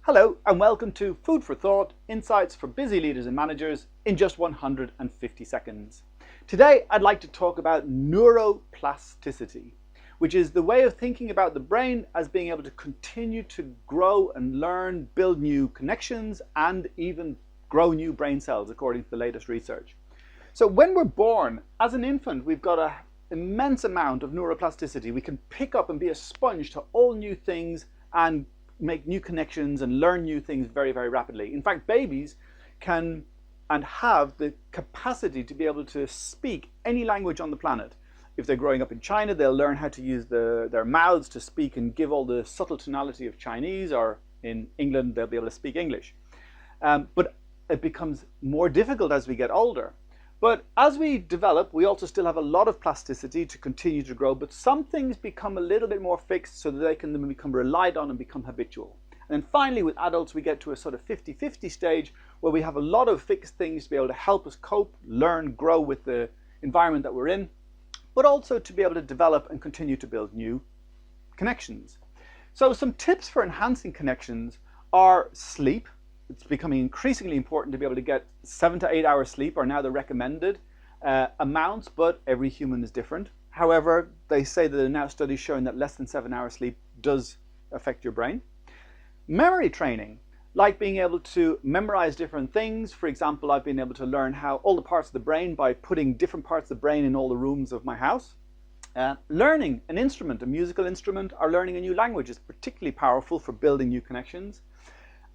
Hello and welcome to Food for Thought, Insights for Busy Leaders and Managers in just 150 seconds. Today I'd like to talk about neuroplasticity, which is the way of thinking about the brain as being able to continue to grow and learn, build new connections and even grow new brain cells according to the latest research. So when we're born, as an infant, we've got an immense amount of neuroplasticity. We can pick up and be a sponge to all new things and make new connections and learn new things very, very rapidly. In fact, babies can and have the capacity to be able to speak any language on the planet. If they're growing up in China, they'll learn how to use their mouths to speak and give all the subtle tonality of Chinese, or in England, they'll be able to speak English. But it becomes more difficult as we get older. But as we develop, we also still have a lot of plasticity to continue to grow, but some things become a little bit more fixed so that they can then become relied on and become habitual. And then finally, with adults, we get to a sort of 50-50 stage where we have a lot of fixed things to be able to help us cope, learn, grow with the environment that we're in, but also to be able to develop and continue to build new connections. So some tips for enhancing connections are sleep. It's becoming increasingly important to be able to get 7 to 8 hours sleep are now the recommended amounts, but every human is different. However, they say that there are now studies showing that less than 7 hours sleep does affect your brain. Memory training, like being able to memorize different things. For example, I've been able to learn how all the parts of the brain by putting different parts of the brain in all the rooms of my house. Learning an instrument, a musical instrument, or learning a new language is particularly powerful for building new connections.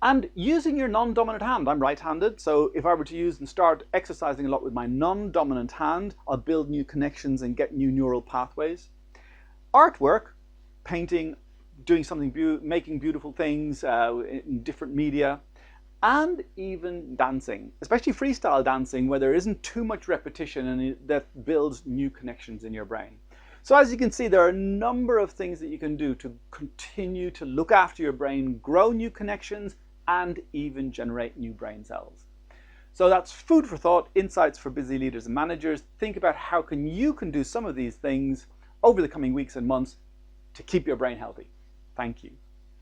And using your non-dominant hand. I'm right-handed, so if I were to use and start exercising a lot with my non-dominant hand, I'll build new connections and get new neural pathways. Artwork, painting, doing something, making beautiful things in different media, and even dancing, especially freestyle dancing, where there isn't too much repetition and that builds new connections in your brain. So as you can see, there are a number of things that you can do to continue to look after your brain, grow new connections, and even generate new brain cells. So that's food for thought, insights for busy leaders and managers. Think about how you can do some of these things over the coming weeks and months to keep your brain healthy. Thank you.